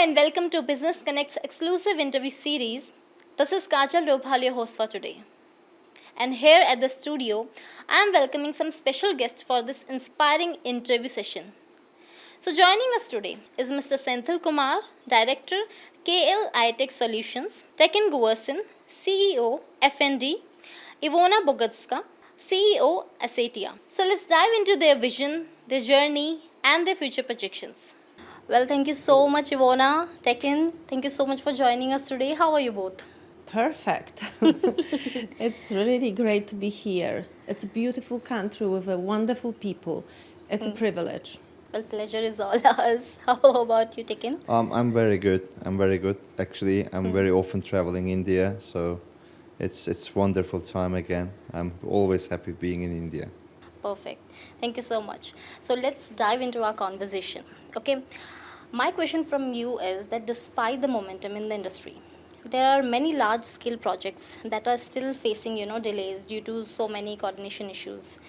and welcome to Business Connect's exclusive interview series. This is Kajal Robhal, your host for today. And here at the studio, I am welcoming some special guests for this inspiring interview session. So, joining us today is Mr. Senthilkumar, Director, KL iTech Solutions, Tekin Guvercin, CEO, FND, Iwona Bogucka, CEO, ISETIA. So, let's dive into their vision, their journey, and their future projections. Well, thank you so much, Iwona, Tekin. Thank you so much for joining us today. How are you both? Perfect. It's really great to be here. It's a beautiful country with a wonderful people. It's a privilege. Well, pleasure is all ours. How about you, Tekin? I'm very good. I'm very good. Actually, I'm very often traveling India, so it's wonderful time again. I'm always happy being in India. Perfect. Thank you so much. So let's dive into our conversation. Okay. My question from you is that despite the momentum in the industry, there are many large scale projects that are still facing, delays due to so many coordination issues.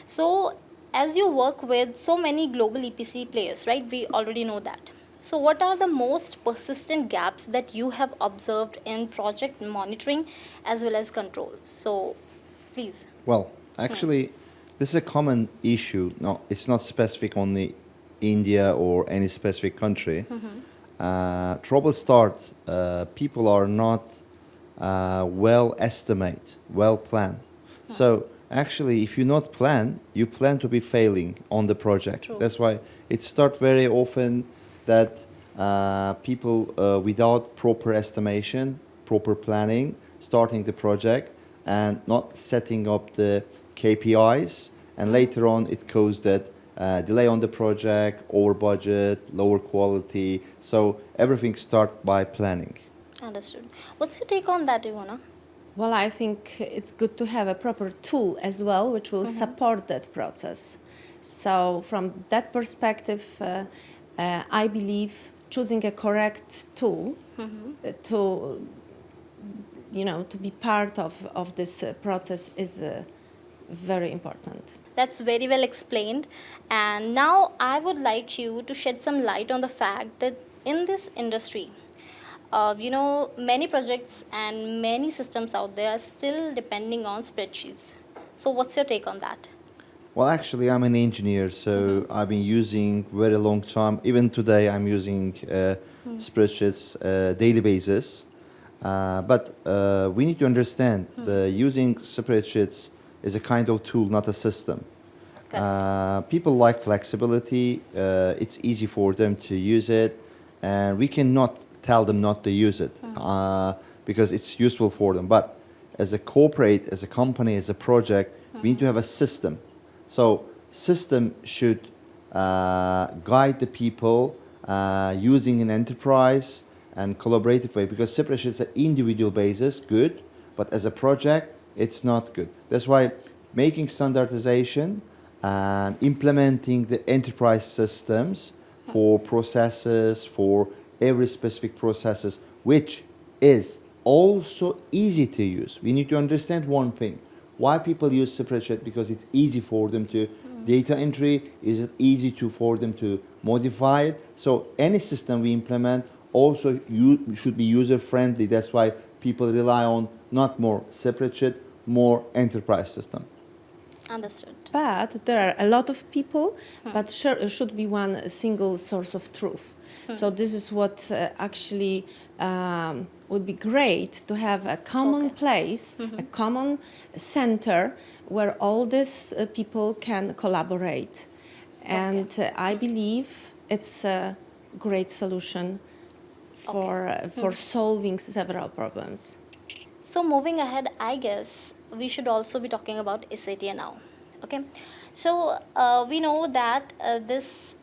So as you work with so many global EPC players, right? We already know that. So what are the most persistent gaps that you have observed in project monitoring as well as control? So please. Well, actually, this is a common issue. No, it's not specific only India or any specific country. Trouble start. People are not well estimate, well planned. So actually, if you not plan, you plan to be failing on the project. True. That's why it start very often that people without proper estimation, proper planning, starting the project and not setting up the KPIs, and later on it caused that delay on the project, over budget, lower quality. So everything starts by planning. Understood. What's your take on that, Ivona? Well, I think it's good to have a proper tool as well, which will support that process. So from that perspective, I believe choosing a correct tool to to be part of this process is very important. That's very well explained. And now I would like you to shed some light on the fact that in this industry, many projects and many systems out there are still depending on spreadsheets. So, what's your take on that? Well, actually, I'm an engineer, so I've been using very long time. Even today, I'm using spreadsheets daily basis. But we need to understand the using spreadsheets is a kind of tool, not a system. People like flexibility. It's easy for them to use it, and we cannot tell them not to use it because it's useful for them. But as a corporate, as a company, as a project, we need to have a system. So system should guide the people using an enterprise and collaborative way, because spreadsheets are individual basis, good, but as a project, it's not good. That's why making standardization and implementing the enterprise systems for processes, for every specific processes, which is also easy to use. We need to understand one thing. Why people use spreadsheet? Because it's easy for them to data entry, is easy for them to modify it. So any system we implement also should be user friendly. That's why people rely on not more spreadsheet, more enterprise system. Understood. But there are a lot of people, but should be one single source of truth. So this is what actually would be great to have a common place, a common center where all these people can collaborate. And I believe it's a great solution for solving several problems. So, moving ahead, I guess we should also be talking about ISETIA now. Okay. So, we know that this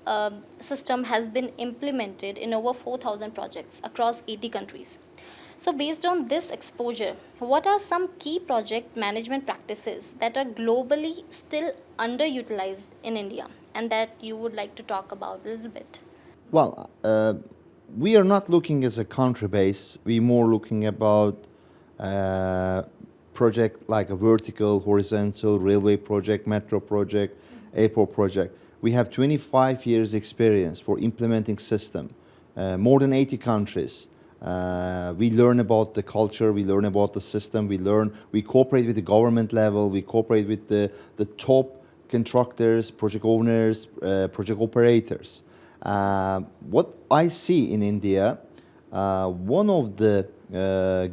system has been implemented in over 4,000 projects across 80 countries. So, based on this exposure, what are some key project management practices that are globally still underutilized in India and that you would like to talk about a little bit? Well, we are not looking as a country base. We're more looking about project like a vertical, horizontal, railway project, metro project, airport project. We have 25 years experience for implementing system more than 80 countries. We learn about the culture, we learn about the system, we cooperate with the government level, we cooperate with the top contractors, project owners, project operators. What I see in India, one of the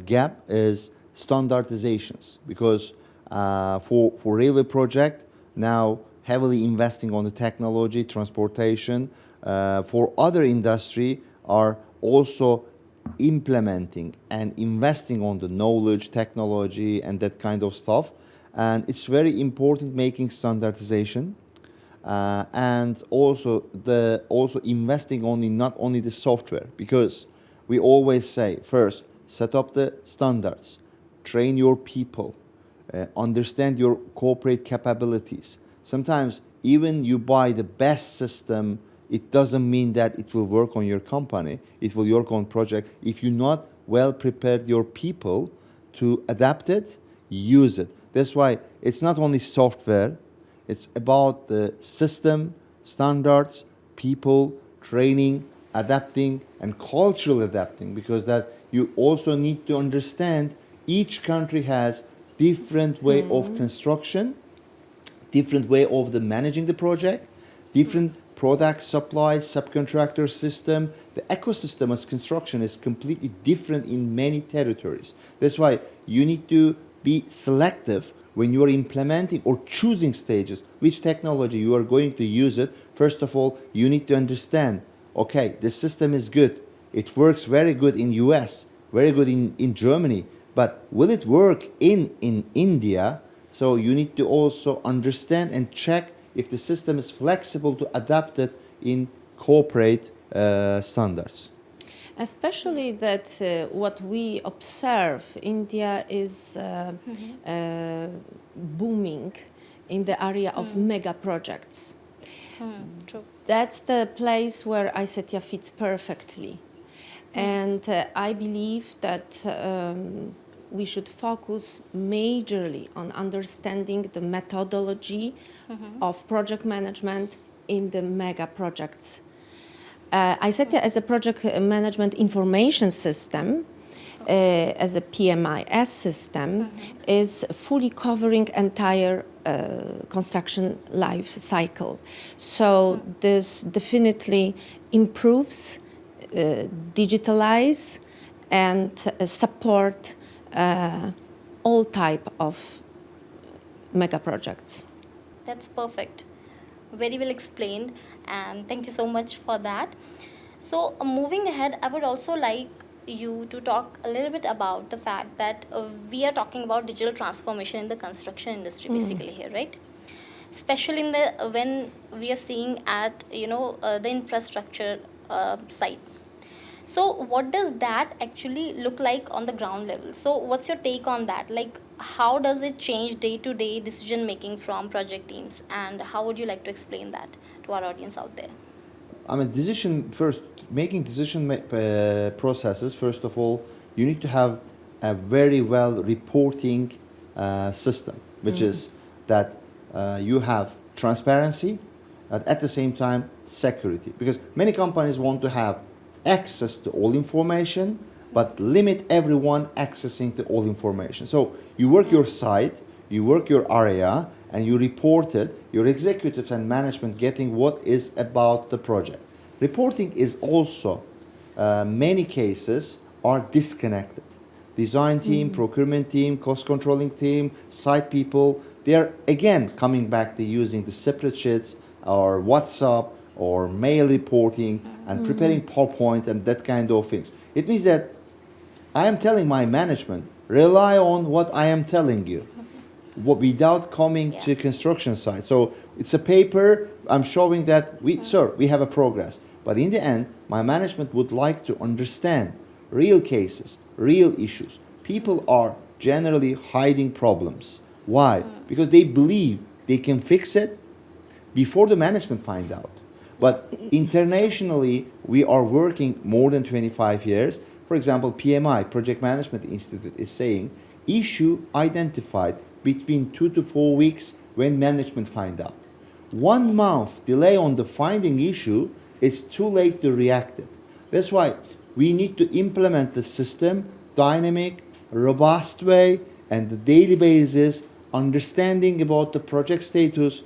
gap is standardizations, because for railway project now heavily investing on the technology, transportation. For other industry are also implementing and investing on the knowledge, technology, and that kind of stuff. And it's very important making standardization, and also investing only not only the software, because we always say first set up the standards, train your people, understand your corporate capabilities. Sometimes even you buy the best system, it doesn't mean that it will work on your company, it will work on project. If you not well prepared your people to adapt it, use it. That's why it's not only software, it's about the system, standards, people, training, adapting, and cultural adapting, because that you also need to understand each country has different way of construction, different way of the managing the project, different product supply, subcontractor system. The ecosystem as construction is completely different in many territories. That's why you need to be selective when you are implementing or choosing stages, which technology you are going to use it. First of all, you need to understand, okay, this system is good. It works very good in US, very good in Germany, but will it work in India? So you need to also understand and check if the system is flexible to adapt it in corporate standards. Especially that what we observe, India is booming in the area of mega projects. True. That's the place where ISETIA fits perfectly. And I believe that we should focus majorly on understanding the methodology of project management in the mega projects. ISETIA as a project management information system, as a PMIS system, is fully covering entire construction life cycle. So this definitely improves, digitalize, and support all type of mega projects. That's perfect. Very well explained, and thank you so much for that. So, moving ahead, I would also like you to talk a little bit about the fact that we are talking about digital transformation in the construction industry basically here, right? Especially in the when we are seeing at the infrastructure side. So, what does that actually look like on the ground level? So, what's your take on that? Like, how does it change day to day decision making from project teams, and how would you like to explain that to our audience out there? I mean, making decision processes, first of all, you need to have a very well reporting system, which is that you have transparency, and at the same time, security. Because many companies want to have access to all information, but limit everyone accessing to all information. So you work your site, you work your area, and you report it, your executives and management getting what is about the project. Reporting is also, many cases, are disconnected. Design team, procurement team, cost controlling team, site people, they are again coming back to using the separate sheets or WhatsApp or mail reporting and preparing PowerPoint and that kind of things. It means that I am telling my management, rely on what I am telling you, without coming to construction site. So it's a paper, I'm showing that, sir, we have a progress. But in the end, my management would like to understand real cases, real issues. People are generally hiding problems. Why? Because they believe they can fix it before the management find out. But internationally, we are working more than 25 years. For example, PMI, Project Management Institute, is saying issue identified between 2 to 4 weeks when management find out. 1 month delay on the finding issue, it's too late to react it. That's why we need to implement the system dynamic, robust way, and the daily basis, understanding about the project status,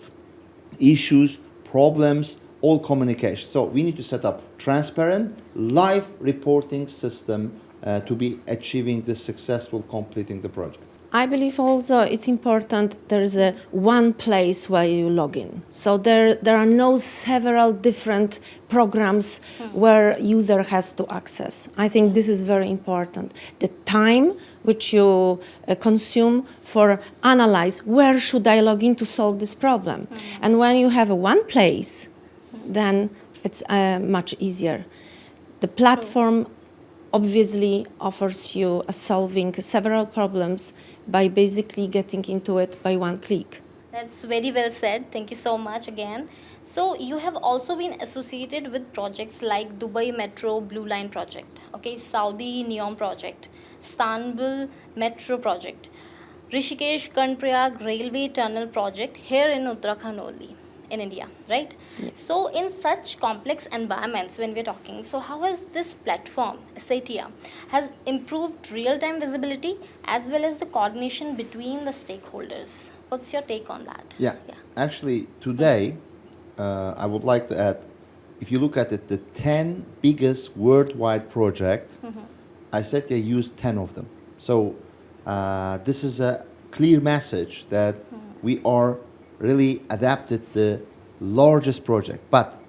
issues, problems, all communication. So we need to set up transparent, live reporting system to be achieving the successful completing the project. I believe also it's important there is a one place where you log in. So there are no several different programs where user has to access. I think this is very important. The time which you consume for analyze where should I log in to solve this problem. And when you have a one place, then it's much easier. The platform obviously offers you solving several problems by basically getting into it by one click. That's very well said. Thank you so much again. So you have also been associated with projects like Dubai Metro Blue Line project, okay, Saudi Neom project, Istanbul Metro project, Rishikesh Karnaprayag Railway Tunnel project here in Uttarakhand only, in India, right? Yes. So in such complex environments when we're talking, so how has this platform, ISETIA, has improved real-time visibility as well as the coordination between the stakeholders? What's your take on that? Yeah. Actually, today, I would like to add, if you look at it, the 10 biggest worldwide projects, ISETIA used 10 of them. So this is a clear message that we are really adapted the largest project. But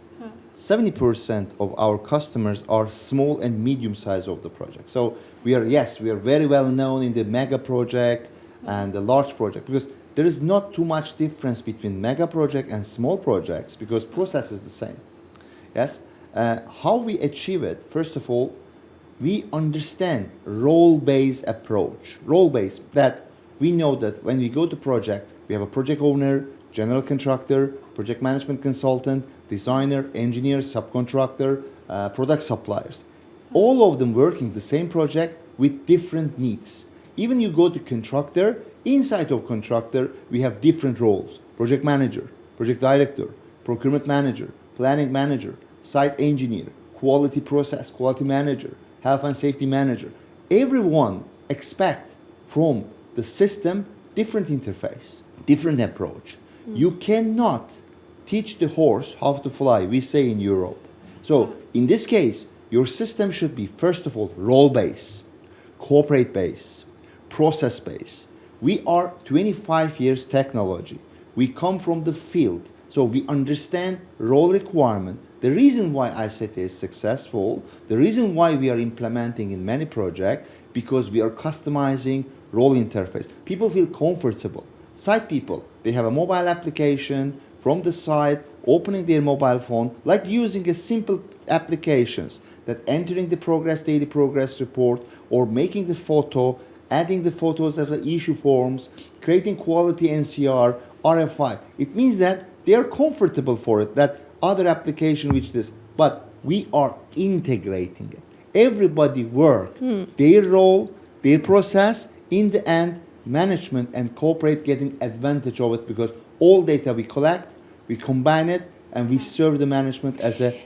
70% of our customers are small and medium size of the project. So we are very well known in the mega project and the large project, because there is not too much difference between mega project and small projects, because process is the same. Yes. How we achieve it? First of all, we understand role-based approach. Role-based, that we know that when we go to project, we have a project owner, general contractor, project management consultant, designer, engineer, subcontractor, product suppliers. All of them working the same project with different needs. Even you go to contractor, inside of contractor, we have different roles. Project manager, project director, procurement manager, planning manager, site engineer, quality process, quality manager, health and safety manager. Everyone expect from the system different interface, different approach. You cannot teach the horse how to fly, we say in Europe. So in this case, your system should be, first of all, role-based, corporate-based, process-based. We are 25 years technology. We come from the field, so we understand role requirement. The reason why ISETIA is successful, the reason why we are implementing in many projects, because we are customizing role interface. People feel comfortable. Site people, they have a mobile application from the site, opening their mobile phone, like using a simple applications that entering the progress, daily progress report, or making the photo, adding the photos of the issue forms, creating quality NCR, RFI. It means that they are comfortable for it, that other application which this, but we are integrating it. Everybody work their role, their process, in the end, management and corporate getting advantage of it, because all data we collect, we combine it, and we serve the management as a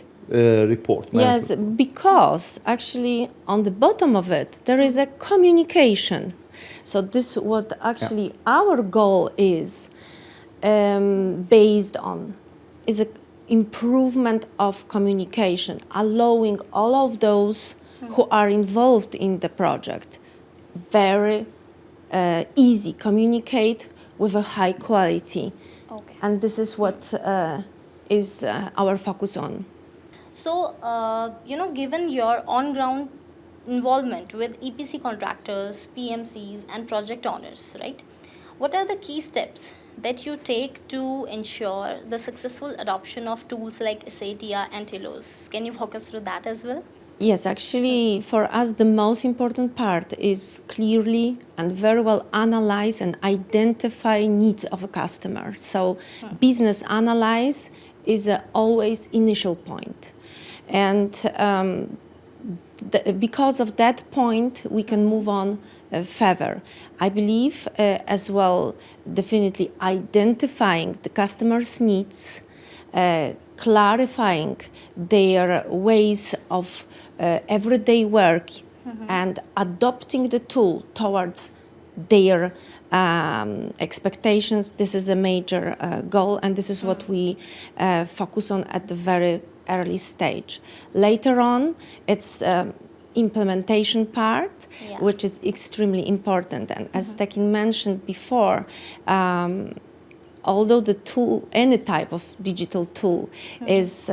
report. Yes, because actually on the bottom of it, there is a communication. So this is what actually our goal is based on, is a improvement of communication, allowing all of those who are involved in the project very easy communicate with a high quality. Okay. And this is what is our focus on. So, given your on-ground involvement with EPC contractors, PMCs, and project owners, right? What are the key steps that you take to ensure the successful adoption of tools like ISETIA and TILOS? Can you walk us through that as well? Yes, actually, for us, the most important part is clearly and very well analyze and identify needs of a customer. So, business analyze is always initial point. And because of that point, we can move on further. I believe as well, definitely identifying the customer's needs, clarifying their ways of everyday work and adopting the tool towards their expectations. This is a major goal, and this is what we focus on at the very early stage. Later on, it's implementation part, which is extremely important. And as Tekin mentioned before, although the tool, any type of digital tool, is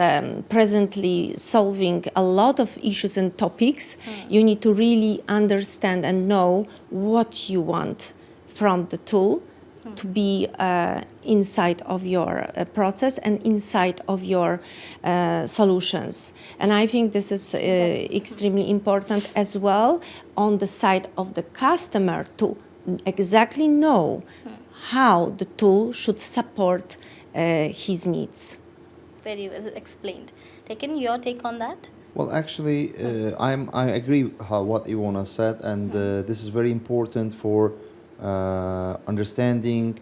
presently solving a lot of issues and topics, you need to really understand and know what you want from the tool to be inside of your process and inside of your solutions. And I think this is extremely important as well on the side of the customer to exactly know how the tool should support his needs. Very well explained. Tekin, your take on that? Well, actually, I agree what Iwona said, and this is very important for understanding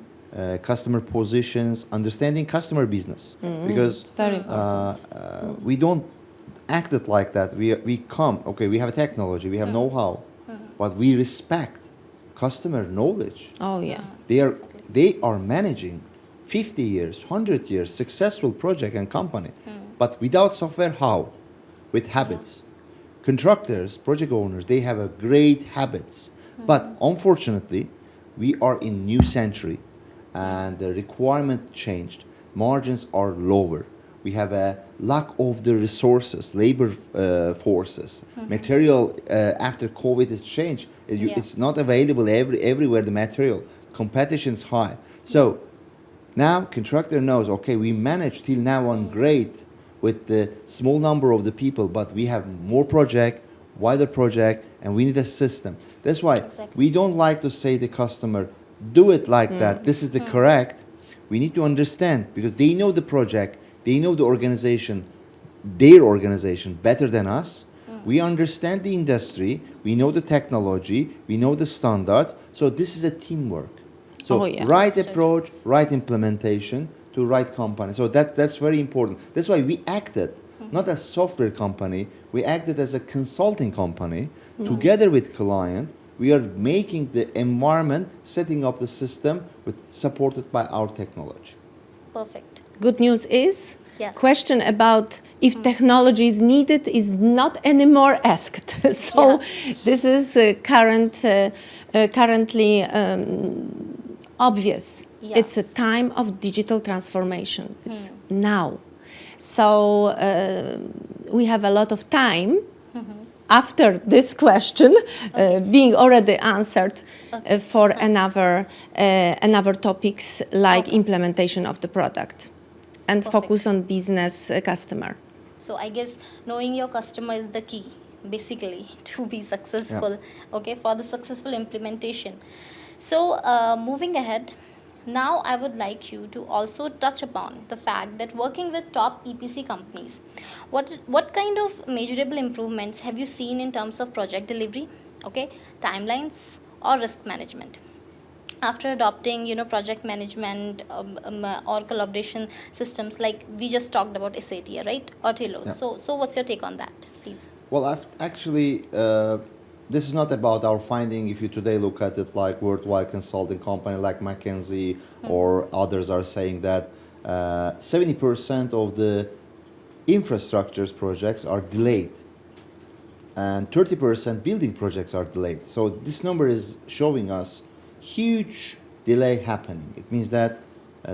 customer positions, understanding customer business, because Very important. we don't act it like that. We come, okay, we have a technology, we have know-how, but we respect customer knowledge. Oh yeah. They are managing 50 years, 100 years successful project and company, but without software, how? With habits. Contractors, project owners, they have a great habits, but unfortunately, we are in new century, and the requirement changed. Margins are lower. We have a lack of the resources, labor forces, material. After COVID has changed. It's not available everywhere. The material competition's high. So now contractor knows. Okay, we managed till now on great with the small number of the people, but we have more project, wider project, and we need a system. That's why we don't like to say the customer, do it like that, this is the correct. We need to understand, because they know the project, they know the organization, their organization better than us. We understand the industry, we know the technology, we know the standards, so this is a teamwork. So right approach, right implementation to right company. So that's very important. That's why we acted not as software company, we acted as a consulting company. Together with client, we are making the environment, setting up the system supported by our technology. Perfect. Good news is, question about if technology is needed is not anymore asked. So this is currently obvious. It's a time of digital transformation. It's now. So we have a lot of time after this question being already answered for another topics like implementation of the product and focus on business customer. So I guess knowing your customer is the key, basically, to be successful, for the successful implementation. So moving ahead, now I would like you to also touch upon the fact that working with top EPC companies, what kind of measurable improvements have you seen in terms of project delivery, timelines or risk management? After adopting, project management or collaboration systems like we just talked about ISETIA, right, or TILOS. So what's your take on that, please? Well, actually, this is not about our finding. If you today look at it like worldwide consulting company like McKinsey or others are saying that 70% of the infrastructures projects are delayed and 30% building projects are delayed. So this number is showing us huge delay happening. It means that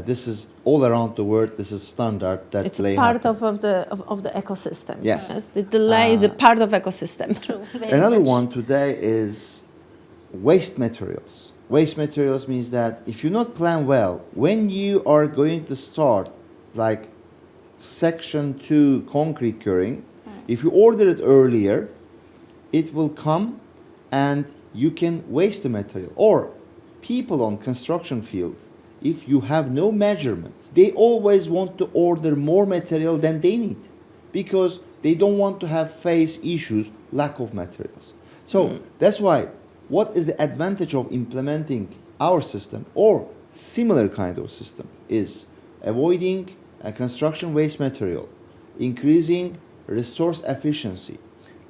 this is all around the world. This is standard that it's delay part happen. of the ecosystem. Yes. The delay is a part of ecosystem. True. Another one today is waste materials. Waste materials means that if you not plan well, when you are going to start like section 2 concrete curing, if you order it earlier, it will come and you can waste the material. Or people on construction field, if you have no measurements, they always want to order more material than they need because they don't want to have face issues, lack of materials. So that's why, what is the advantage of implementing our system or similar kind of system is avoiding construction waste material, increasing resource efficiency,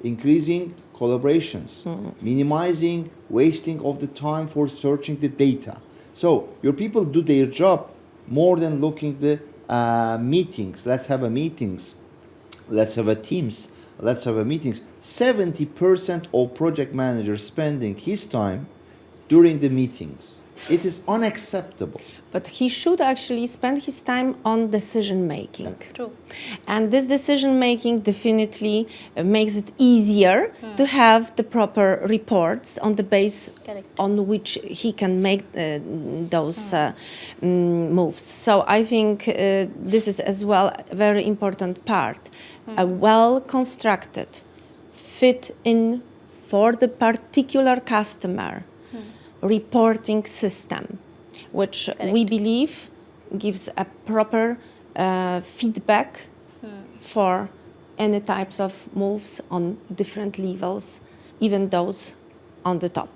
increasing collaborations, minimizing wasting of the time for searching the data. So your people do their job more than looking the meetings. Let's have a meetings. Let's have a teams. Let's have a meetings. 70% of project managers spending his time during the meetings. It is unacceptable. But he should actually spend his time on decision making. True. And this decision making definitely makes it easier to have the proper reports on the base Correct. on which he can make those moves. So I think this is as well a very important part. A well constructed, fit in for the particular customer reporting system, which we believe gives a proper feedback for any types of moves on different levels, even those on the top.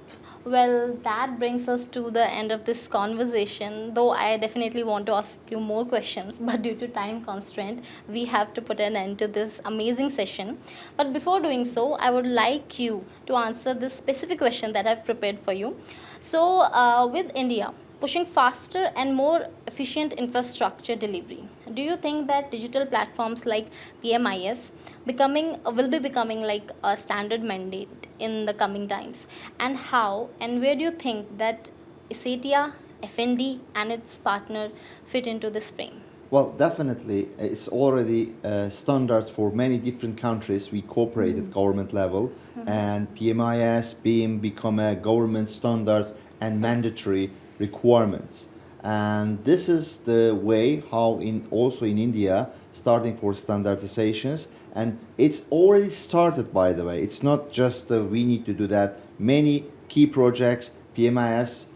Well, that brings us to the end of this conversation, though I definitely want to ask you more questions, but due to time constraint, we have to put an end to this amazing session. But before doing so, I would like you to answer this specific question that I've prepared for you. So, with India pushing faster and more efficient infrastructure delivery, do you think that digital platforms like PMIS will be becoming like a standard mandate in the coming times? And how and where do you think that ISETIA, FND and its partner fit into this frame? Well, definitely, it's already standards for many different countries. We cooperate at government level, and PMIS, BIM become a government standards and mandatory requirements. And this is the way how also in India, starting for standardizations, and it's already started, by the way. It's not just we need to do that. Many key projects, PMIS,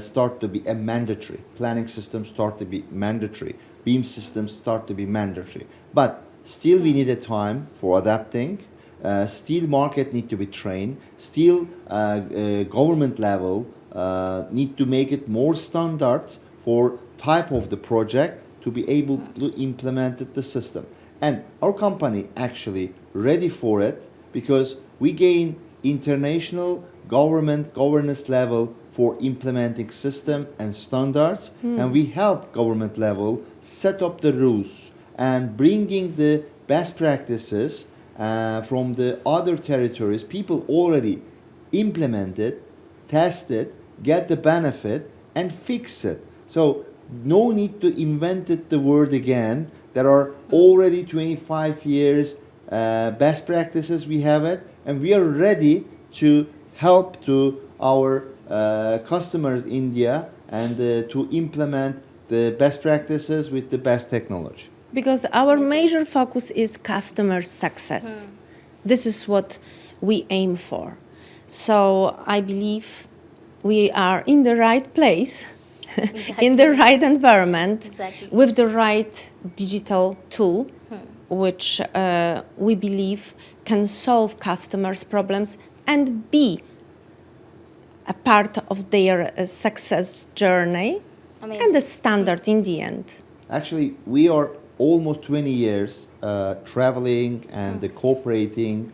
start to be a mandatory. Planning systems start to be mandatory. BIM systems start to be mandatory. But still we need a time for adapting. Still market need to be trained. Still government level need to make it more standards for type of the project to be able to implement the system. And our company actually ready for it because we gain international government governance level for implementing system and standards, and we help government level set up the rules and bringing the best practices from the other territories. People already implement it, test it, get the benefit, and fix it. So no need to invent it the word again. There are already 25 years best practices we have it, and we are ready to help to our customers in India and to implement the best practices with the best technology. Because our major focus is customer success. This is what we aim for. So I believe we are in the right place, in the right environment, with the right digital tool, which we believe can solve customers' problems and be a part of their success journey. Amazing. And the standard in the end. Actually, we are almost 20 years traveling and cooperating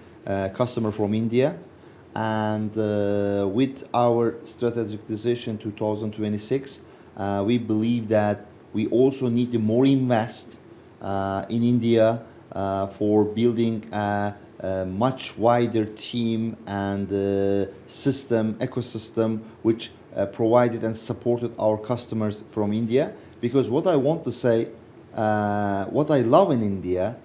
customer from India. And with our strategic decision 2026, we believe that we also need to more invest in India for building a much wider team and system, ecosystem, which provided and supported our customers from India. Because what I want to say, what I love in India,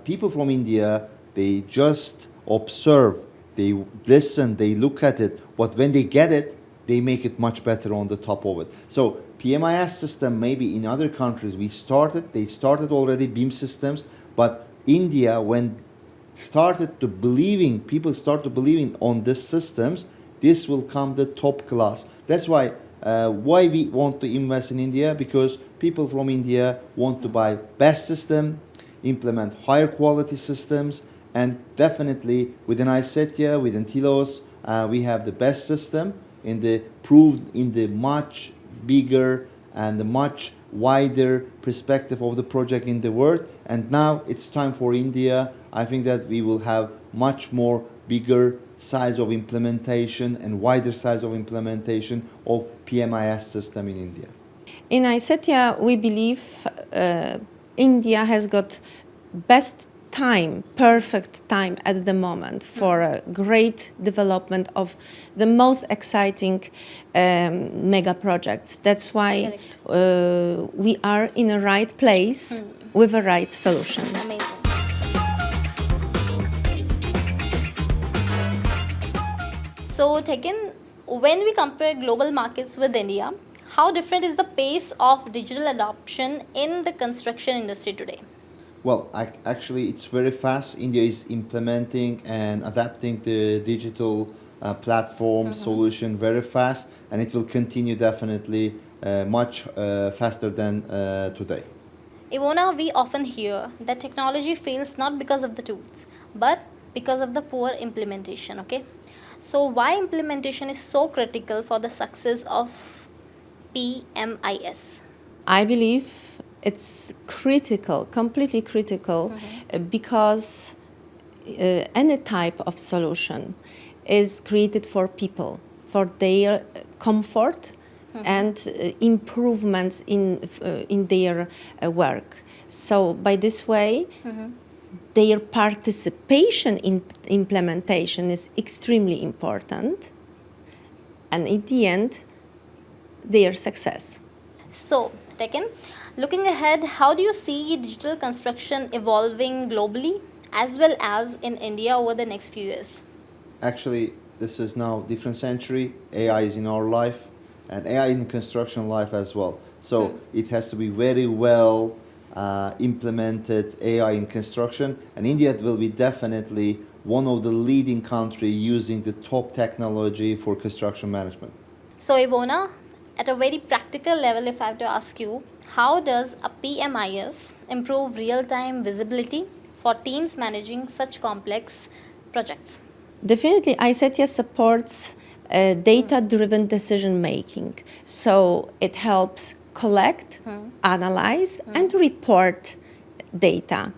people from India, they just observe, they listen, they look at it, but when they get it, they make it much better on the top of it. So PMIS system, maybe in other countries, they started already BIM systems, but India, when people start to believing on these systems, this will come the top class. That's why we want to invest in India, because people from India want to buy best system, implement higher quality systems, and definitely within ISETIA, within Telos, we have the best system proved in the much bigger and the much wider perspective of the project in the world. And now it's time for India. I think that we will have much more bigger size of implementation and wider size of implementation of PMIS system in India. In ISETIA, we believe India has got best time, perfect time at the moment for a great development of the most exciting mega projects. That's why we are in a right place with a right solution. Amazing. So, Tekin, when we compare global markets with India, how different is the pace of digital adoption in the construction industry today? Well, actually, it's very fast. India is implementing and adapting the digital platform solution very fast, and it will continue definitely much faster than today. Iwona, we often hear that technology fails not because of the tools, but because of the poor implementation, okay? So, why implementation is so critical for the success of PMIS? I believe it's critical, completely critical, because any type of solution is created for people, for their comfort and improvements in their work. So by this way, their participation in implementation is extremely important, and in the end, their success. So, Tekin, looking ahead, how do you see digital construction evolving globally as well as in India over the next few years? Actually, this is now different century. AI is in our life, and AI in construction life as well. So it has to be very well implemented AI in construction, and India will be definitely one of the leading country using the top technology for construction management. So, Iwona, at a very practical level, if I have to ask you, how does a PMIS improve real-time visibility for teams managing such complex projects? Definitely, ISETIA supports data-driven decision making. So it helps collect, analyze, and report data.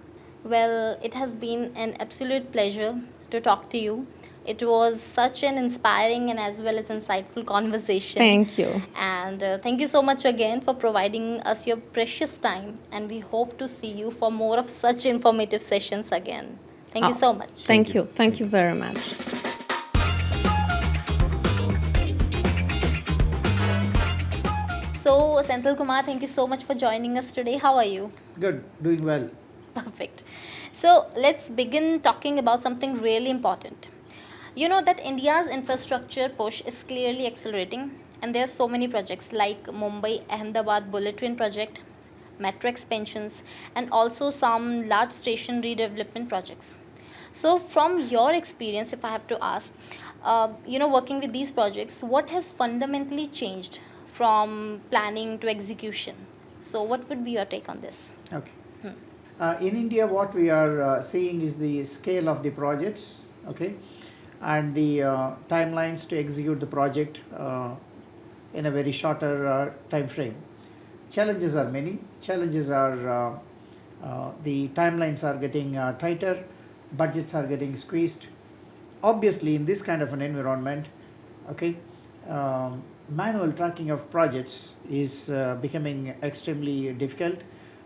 Well, it has been an absolute pleasure to talk to you. It was such an inspiring and as well as insightful conversation. Thank you. And thank you so much again for providing us your precious time. And we hope to see you for more of such informative sessions again. Thank you so much. Thank you. Thank you very much. So, Senthilkumar, thank you so much for joining us today. How are you? Good, doing well. Perfect. So, let's begin talking about something really important. You know that India's infrastructure push is clearly accelerating, and there are so many projects like Mumbai Ahmedabad Bullet Train project, metro expansions, and also some large station redevelopment projects. So, from your experience, if I have to ask, working with these projects, what has fundamentally changed from planning to execution? So, what would be your take on this? Okay. In India, what we are seeing is the scale of the projects, okay, and the timelines to execute the project in a very shorter time frame. Challenges are many. Challenges are the timelines are getting tighter, budgets are getting squeezed. Obviously, in this kind of an environment, okay, manual tracking of projects is becoming extremely difficult,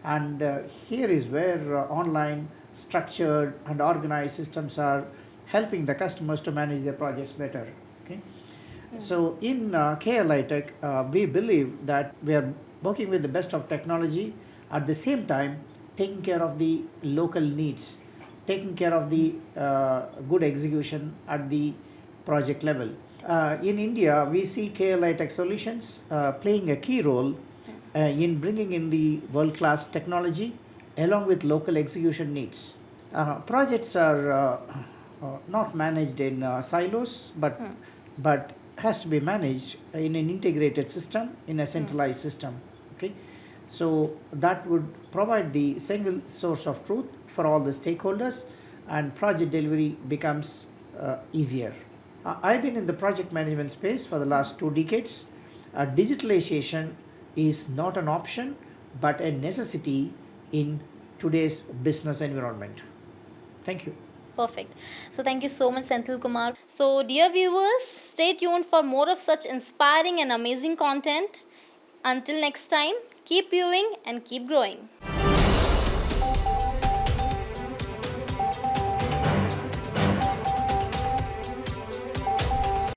and here is where online structured and organized systems are helping the customers to manage their projects better. Okay, so in KL iTech, we believe that we are working with the best of technology, at the same time taking care of the local needs, taking care of the good execution at the project level. In India, we see KL iTech solutions playing a key role in bringing in the world-class technology along with local execution needs. Projects are not managed in silos, but has to be managed in an integrated system, in a centralized system. Okay, so that would provide the single source of truth for all the stakeholders, and project delivery becomes easier. I've been in the project management space for the last 2 decades. Digitalization is not an option, but a necessity in today's business environment. Thank you. Perfect. So thank you so much, Senthilkumar. So, dear viewers, stay tuned for more of such inspiring and amazing content. Until next time, keep viewing and keep growing.